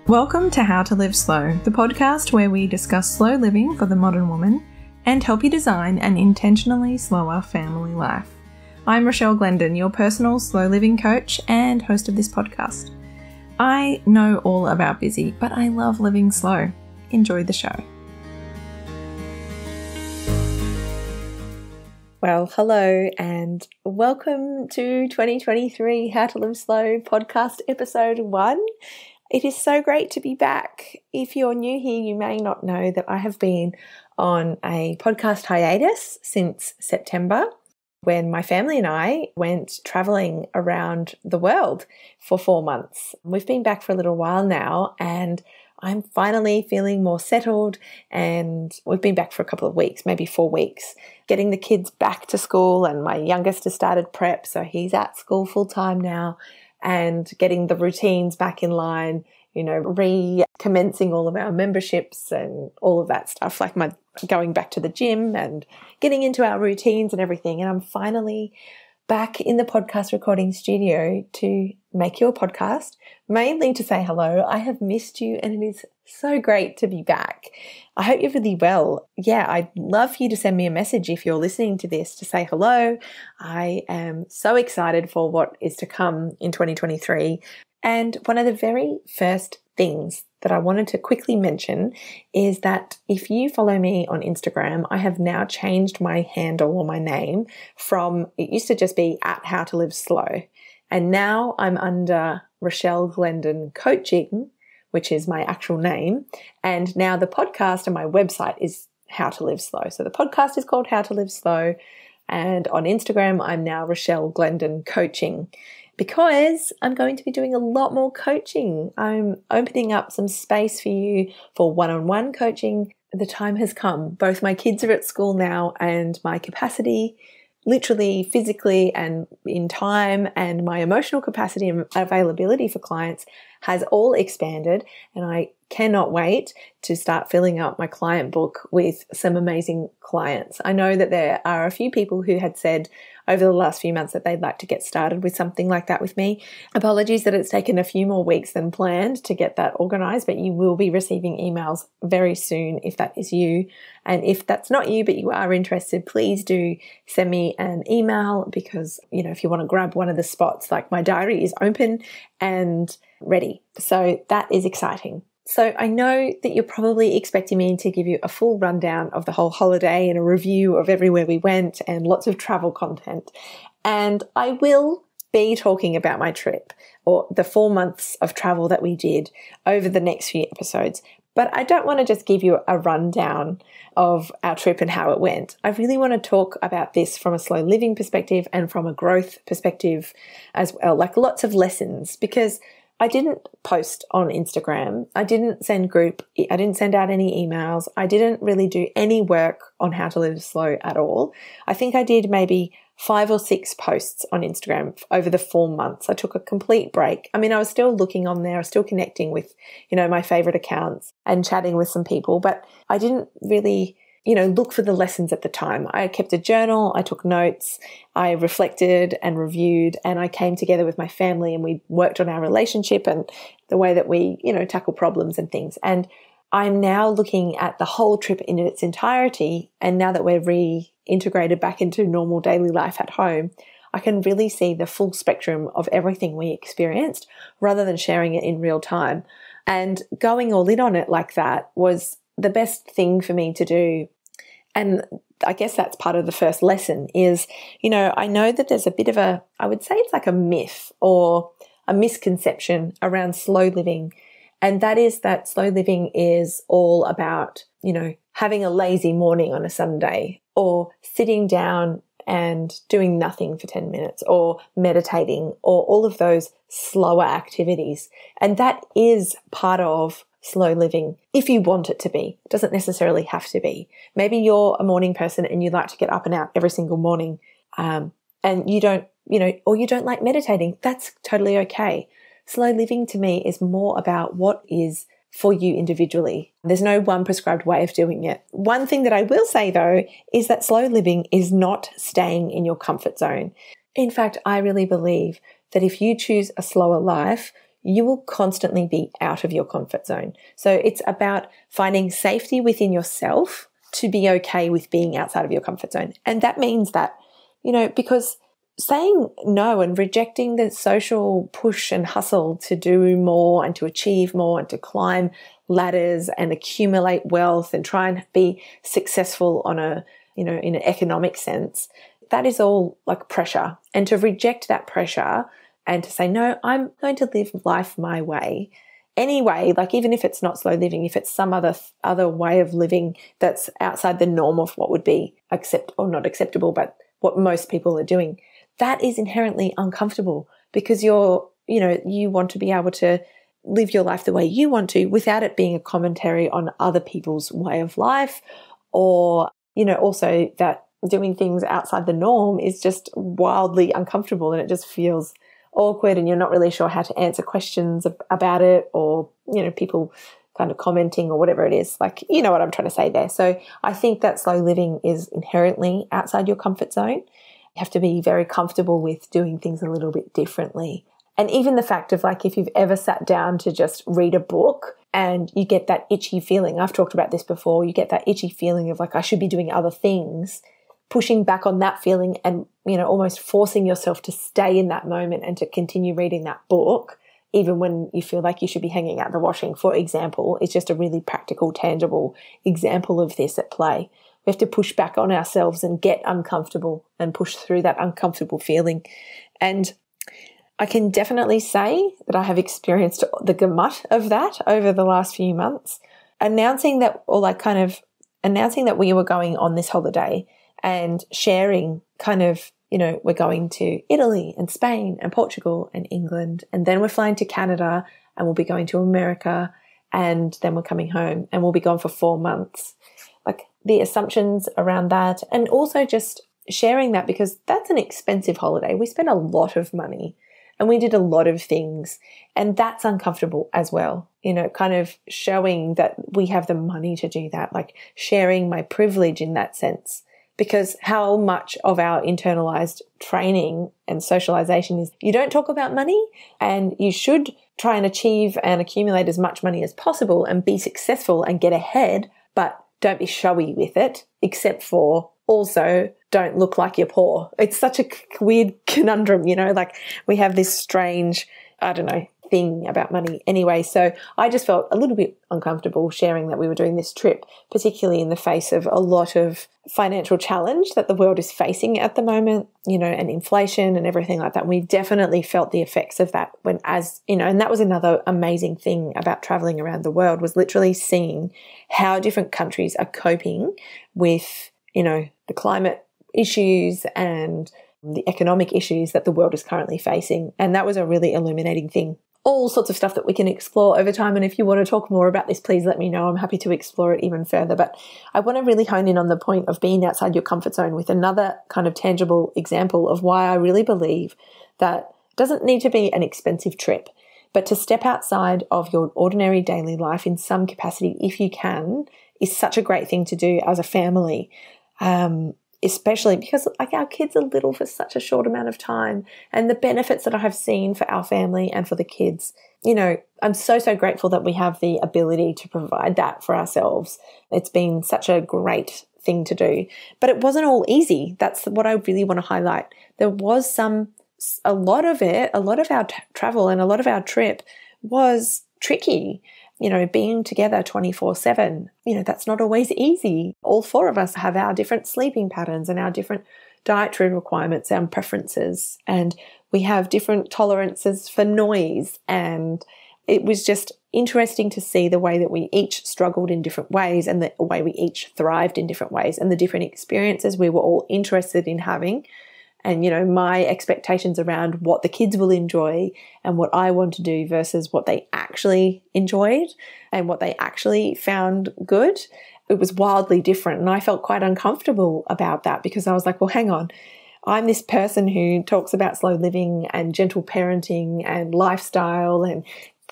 Welcome to How to Live Slow, the podcast where we discuss slow living for the modern woman and help you design an intentionally slower family life. I'm Rachelle Glendon, your personal slow living coach and host of this podcast. I know all about busy, but I love living slow. Enjoy the show. Well, hello and welcome to 2023 How to Live Slow podcast episode 1. It is so great to be back. If you're new here, you may not know that I have been on a podcast hiatus since September when my family and I went traveling around the world for 4 months. We've been back for a little while now and I'm finally feeling more settled, and we've been back for a couple of weeks, maybe 4 weeks, getting the kids back to school, and my youngest has started prep, so he's at school full time now, and getting the routines back in line, recommencing all of our memberships and all of that stuff, like my going back to the gym and getting into our routines and everything. And I'm finally back in the podcast recording studio to make your podcast, mainly to say hello. I have missed you and it is so great to be back. I hope you're really well. Yeah, I'd love for you to send me a message if you're listening to this to say hello. I am so excited for what is to come in 2023. And one of the very first things that I wanted to quickly mention is that if you follow me on Instagram, I have now changed my handle or my name from, it used to just be at How to Live Slow. And now I'm under Rachelle Glendon Coaching, which is my actual name. And now the podcast and my website is How to Live Slow. So the podcast is called How to Live Slow. And on Instagram, I'm now Rachelle Glendon Coaching, because I'm going to be doing a lot more coaching. I'm opening up some space for you for one-on-one coaching. The time has come. Both my kids are at school now and my capacity, literally physically and in time, and my emotional capacity and availability for clients has all expanded, and I cannot wait to start filling up my client book with some amazing clients. I know that there are a few people who had said over the last few months that they'd like to get started with something like that with me. Apologies that it's taken a few more weeks than planned to get that organized, but you will be receiving emails very soon if that is you. And if that's not you, but you are interested, please do send me an email, because, if you want to grab one of the spots, like my diary is open and ready. So that is exciting. So I know that you're probably expecting me to give you a full rundown of the whole holiday and a review of everywhere we went and lots of travel content. And I will be talking about my trip or the 4 months of travel that we did over the next few episodes. But I don't want to just give you a rundown of our trip and how it went. I really want to talk about this from a slow living perspective and from a growth perspective as well, like lots of lessons, because I didn't post on Instagram. I didn't send out any emails. I didn't really do any work on How to Live Slow at all. I think I did maybe 5 or 6 posts on Instagram over the 4 months. I took a complete break. I mean, I was still looking on there. I was still connecting with, my favorite accounts and chatting with some people, but I didn't really look for the lessons at the time. I kept a journal, I took notes, I reflected and reviewed, and I came together with my family and we worked on our relationship and the way that we, tackle problems and things. And I'm now looking at the whole trip in its entirety. And now that we're reintegrated back into normal daily life at home, I can really see the full spectrum of everything we experienced rather than sharing it in real time. And going all in on it like that was the best thing for me to do. And I guess that's part of the first lesson is, I know that there's a bit of I would say it's like a myth or a misconception around slow living. And that is that slow living is all about, having a lazy morning on a Sunday, or sitting down and doing nothing for 10 minutes, or meditating, or all of those slower activities. And that is part of slow living if you want it to be. It doesn't necessarily have to be. Maybe you're a morning person and you like to get up and out every single morning, and you don't, or you don't like meditating. That's totally okay. Slow living to me is more about what is for you individually. There's no one prescribed way of doing it. One thing that I will say though is that slow living is not staying in your comfort zone. In fact, I really believe that if you choose a slower life, you will constantly be out of your comfort zone. So it's about finding safety within yourself to be okay with being outside of your comfort zone. And that means that, because saying no and rejecting the social push and hustle to do more and to achieve more and to climb ladders and accumulate wealth and try and be successful on in an economic sense, that is all like pressure. And to reject that pressure and to say, no, I'm going to live life my way. Anyway, like even if it's not slow living, if it's some other way of living that's outside the norm of what would be not acceptable, but what most people are doing, that is inherently uncomfortable because you want to be able to live your life the way you want to without it being a commentary on other people's way of life, or, also that doing things outside the norm is just wildly uncomfortable and it just feels awkward and you're not really sure how to answer questions about it, or, people kind of commenting or whatever it is. Like, you know what I'm trying to say there. So I think that slow living is inherently outside your comfort zone. You have to be very comfortable with doing things a little bit differently. And even the fact of like, if you've ever sat down to just read a book and you get that itchy feeling, I've talked about this before, you get that itchy feeling of like, I should be doing other things, pushing back on that feeling and, almost forcing yourself to stay in that moment and to continue reading that book, even when you feel like you should be hanging out the washing, for example, is just a really practical, tangible example of this at play. We have to push back on ourselves and get uncomfortable and push through that uncomfortable feeling. And I can definitely say that I have experienced the gamut of that over the last few months. Announcing that we were going on this holiday and sharing kind of, we're going to Italy and Spain and Portugal and England, and then we're flying to Canada and we'll be going to America, and then we're coming home and we'll be gone for 4 months. Like the assumptions around that, and also just sharing that because that's an expensive holiday. We spent a lot of money and we did a lot of things, and that's uncomfortable as well. Kind of showing that we have the money to do that, like sharing my privilege in that sense. Because how much of our internalized training and socialization is you don't talk about money, and you should try and achieve and accumulate as much money as possible and be successful and get ahead, but don't be showy with it, except for also don't look like you're poor. It's such a weird conundrum, like we have this strange, thing about money anyway. So I just felt a little bit uncomfortable sharing that we were doing this trip, particularly in the face of a lot of financial challenge that the world is facing at the moment, and inflation and everything like that. We definitely felt the effects of that and that was another amazing thing about traveling around the world, was literally seeing how different countries are coping with, the climate issues and the economic issues that the world is currently facing. And that was a really illuminating thing. All sorts of stuff that we can explore over time. And if you want to talk more about this, please let me know. I'm happy to explore it even further. But I want to really hone in on the point of being outside your comfort zone with another kind of tangible example of why I really believe that it doesn't need to be an expensive trip, but to step outside of your ordinary daily life in some capacity, if you can, is such a great thing to do as a family. Especially because like our kids are little for such a short amount of time, and the benefits that I have seen for our family and for the kids, I'm so grateful that we have the ability to provide that for ourselves. It's been such a great thing to do, but it wasn't all easy. That's what I really want to highlight. There was a lot of our travel and a lot of our trip was tricky. Being together 24/7, that's not always easy. All 4 of us have our different sleeping patterns and our different dietary requirements and preferences, and we have different tolerances for noise. And it was just interesting to see the way that we each struggled in different ways and the way we each thrived in different ways and the different experiences we were all interested in having. And, my expectations around what the kids will enjoy and what I want to do versus what they actually enjoyed and what they actually found good. It was wildly different. And I felt quite uncomfortable about that because I was like, well, hang on. I'm this person who talks about slow living and gentle parenting and lifestyle and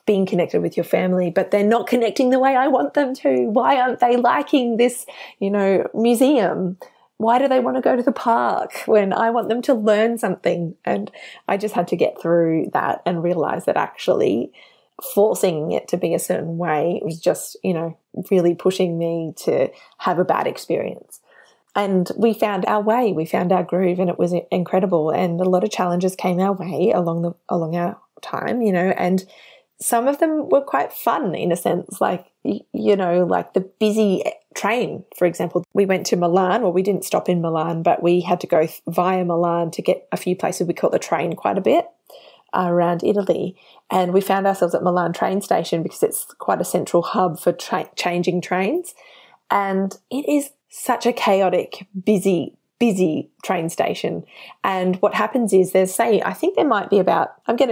being connected with your family, but they're not connecting the way I want them to. Why aren't they liking this, museum? why do they want to go to the park when I want them to learn something? And I just had to get through that and realize that actually forcing it to be a certain way was just, really pushing me to have a bad experience. And we found our way, we found our groove, and it was incredible. And a lot of challenges came our way along our time, and some of them were quite fun in a sense, like the busy train, for example. We went to Milan, or we didn't stop in Milan, but we had to go via Milan to get a few places. We caught the train quite a bit around Italy, and we found ourselves at Milan train station because it's quite a central hub for changing trains. And it is such a chaotic, busy train station. And what happens is I think there might be about, I can't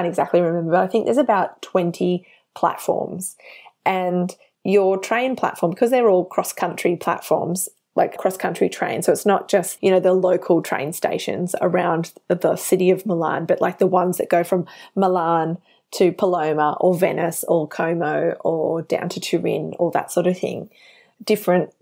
exactly remember, but I think there's about 20 platforms. And your train platform, because they're all cross-country platforms, like cross-country trains, so it's not just, the local train stations around the city of Milan, but like the ones that go from Milan to Paloma or Venice or Como or down to Turin, all that sort of thing. Different,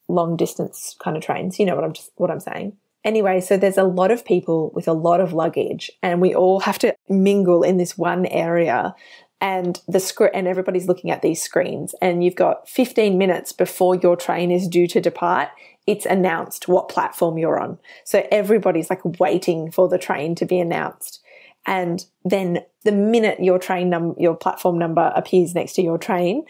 long distance kind of trains. You know what I'm saying. Anyway, so there's a lot of people with a lot of luggage, and we all have to mingle in this one area, and and everybody's looking at these screens, and you've got 15 minutes before your train is due to depart. It's announced what platform you're on. So everybody's like waiting for the train to be announced. And then the minute your platform number appears next to your train,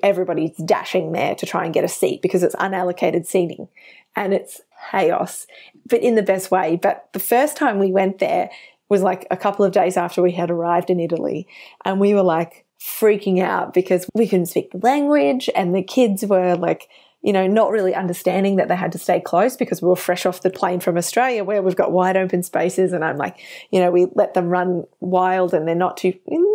everybody's dashing there to try and get a seat because it's unallocated seating, and it's chaos, but in the best way. But the first time we went there was like a couple of days after we had arrived in Italy, and we were like freaking out because we couldn't speak the language, and the kids were like, not really understanding that they had to stay close because we were fresh off the plane from Australia where we've got wide open spaces. And I'm like, we let them run wild, and they're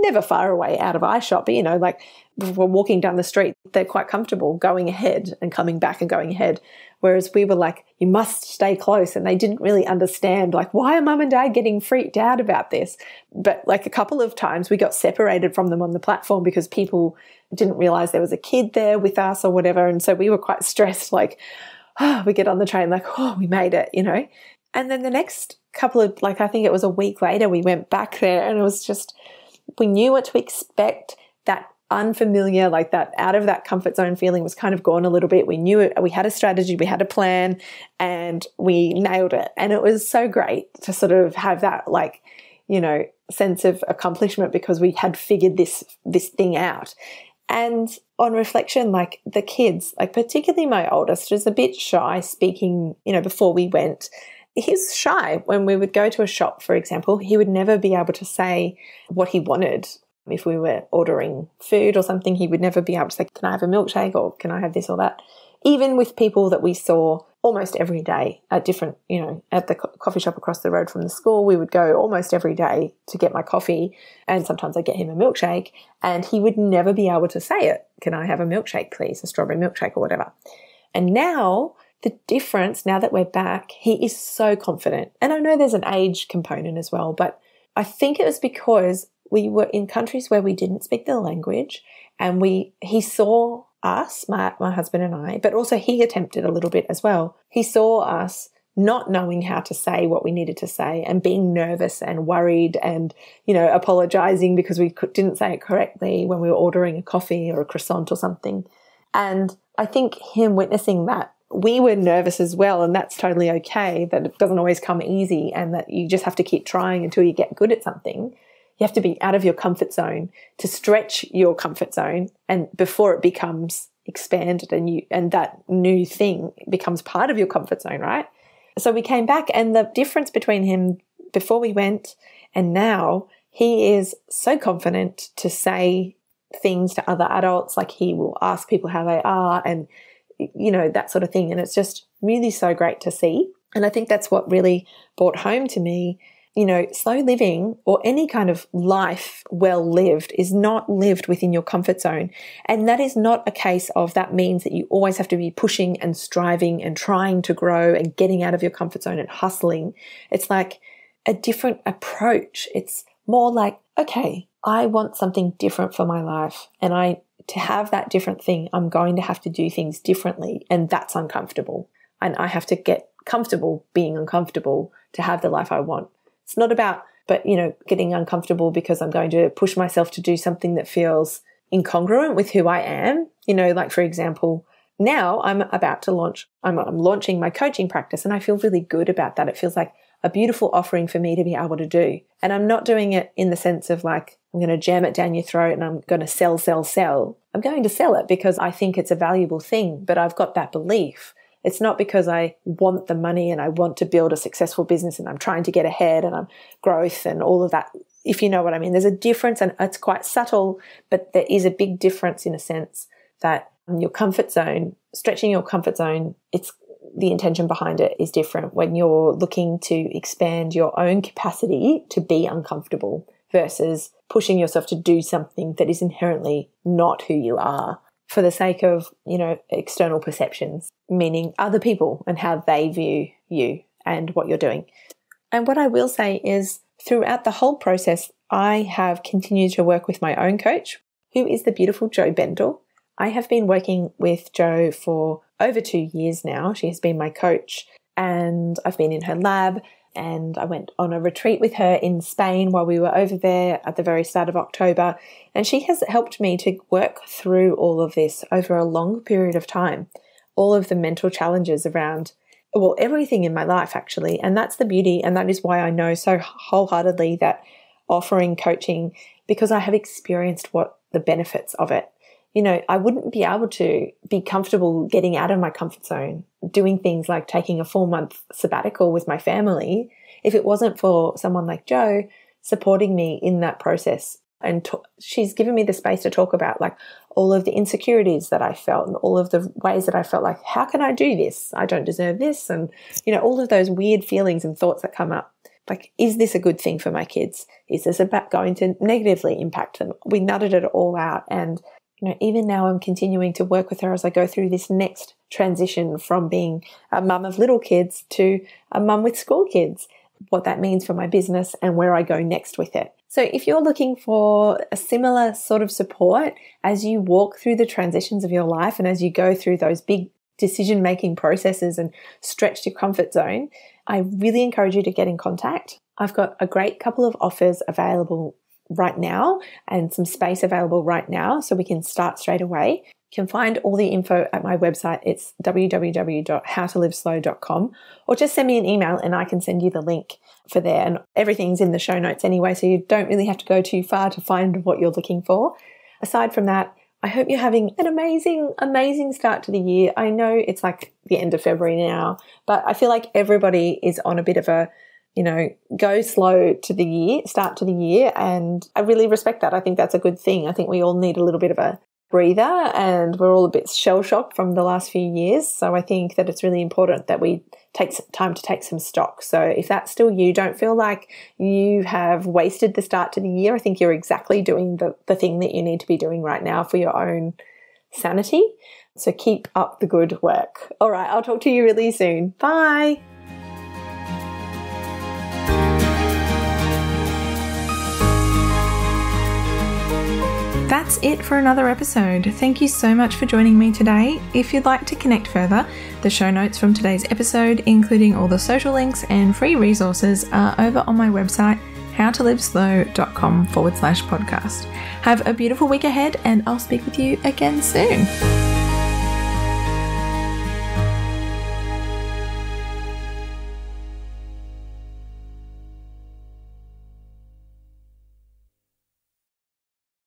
never far away out of eyeshot, but like we're walking down the street, they're quite comfortable going ahead and coming back and going ahead. Whereas we were like, you must stay close. And they didn't really understand, like, why are mum and dad getting freaked out about this? But like a couple of times we got separated from them on the platform because people didn't realize there was a kid there with us or whatever. And so we were quite stressed, like, we get on the train, like, we made it, And then the next couple of, I think it was a week later, we went back there, and it was just, we knew what to expect. That unfamiliar, like that out of that comfort zone feeling was kind of gone a little bit. We knew it. We had a strategy, we had a plan, and we nailed it. And it was so great to sort of have that, sense of accomplishment because we had figured this thing out. And on reflection, like the kids, like particularly my oldest, was a bit shy speaking, before we went. He's shy. When we would go to a shop, for example, he would never be able to say what he wanted. If we were ordering food or something, he would never be able to say, can I have a milkshake, or can I have this or that? Even with people that we saw almost every day at different, at the coffee shop across the road from the school, we would go almost every day to get my coffee, and sometimes I'd get him a milkshake, and he would never be able to say it. Can I have a milkshake, please? A strawberry milkshake or whatever. And now the difference, now that we're back, he is so confident. And I know there's an age component as well, but I think it was because we were in countries where we didn't speak the language, and he saw us, my husband and I, but also he attempted a little bit as well. He saw us not knowing how to say what we needed to say and being nervous and worried and, apologizing because we didn't say it correctly when we were ordering a coffee or a croissant or something. And I think him witnessing that, we were nervous as well, and that's totally okay, that it doesn't always come easy and that you just have to keep trying until you get good at something. You have to be out of your comfort zone to stretch your comfort zone, and before it becomes expanded and that new thing becomes part of your comfort zone, right? So we came back, and the difference between him before we went and now, he is so confident to say things to other adults, like he will ask people how they are and, that sort of thing. And it's just really so great to see. And I think that's what really brought home to me. Slow living, or any kind of life well lived, is not lived within your comfort zone. And that is not a case of that means that you always have to be pushing and striving and trying to grow and getting out of your comfort zone and hustling. It's like a different approach. It's more like, okay, I want something different for my life. And to have that different thing, I'm going to have to do things differently. And that's uncomfortable. and I have to get comfortable being uncomfortable to have the life I want. It's not about, getting uncomfortable because I'm going to push myself to do something that feels incongruent with who I am. Like for example, now I'm about to I'm launching my coaching practice, and I feel really good about that. It feels like a beautiful offering for me to be able to do. And I'm not doing it in the sense of like, I'm going to jam it down your throat and I'm going to sell. I'm going to sell it because I think it's a valuable thing, but I've got that belief. It's not because I want the money and I want to build a successful business and I'm trying to get ahead and I'm growth and all of that. If you know what I mean, there's a difference, and it's quite subtle, but there is a big difference in a sense that your comfort zone, stretching your comfort zone, it's the intention behind it is different when you're looking to expand your own capacity to be uncomfortable versus pushing yourself to do something that is inherently not who you are for the sake of, external perceptions, meaning other people and how they view you and what you're doing. And what I will say is throughout the whole process, I have continued to work with my own coach, who is the beautiful Jo Bendel. I have been working with Jo for over 2 years now. She has been my coach, and I've been in her lab, and I went on a retreat with her in Spain while we were over there at the very start of October. And she has helped me to work through all of this over a long period of time, all of the mental challenges around, everything in my life actually. And that's the beauty. And that is why I know so wholeheartedly that offering coaching, because I have experienced what the benefits of it. I wouldn't be able to be comfortable getting out of my comfort zone, doing things like taking a 4-month sabbatical with my family, if it wasn't for someone like Jo supporting me in that process. And she's given me the space to talk about like all of the insecurities that I felt and all of the ways that I felt like, how can I do this? I don't deserve this. And, all of those weird feelings and thoughts that come up. Like, is this a good thing for my kids? Is this about going to negatively impact them? We nutted it all out. And even now I'm continuing to work with her as I go through this next transition from being a mum of little kids to a mum with school kids, what that means for my business and where I go next with it. So if you're looking for a similar sort of support as you walk through the transitions of your life and as you go through those big decision-making processes and stretch your comfort zone, I really encourage you to get in contact. I've got a great couple of offers available right now and some space available right now, so we can start straight away. You can find all the info at my website. It's www.howtoliveslow.com, or just send me an email and I can send you the link for there. And everything's in the show notes anyway, so you don't really have to go too far to find what you're looking for. Aside from that, I hope you're having an amazing, amazing start to the year. I know it's like the end of February now, but I feel like everybody is on a bit of a go slow to the year, start to the year. And I really respect that. I think that's a good thing. I think we all need a little bit of a breather, and we're all a bit shell-shocked from the last few years. So I think that it's really important that we take some time to take some stock. So if that's still you, don't feel like you have wasted the start to the year. I think you're exactly doing the thing that you need to be doing right now for your own sanity. So keep up the good work. All right, I'll talk to you really soon. Bye. That's it for another episode. Thank you so much for joining me today. If you'd like to connect further, the show notes from today's episode, including all the social links and free resources, are over on my website, howtoliveslow.com/podcast. Have a beautiful week ahead, and I'll speak with you again soon.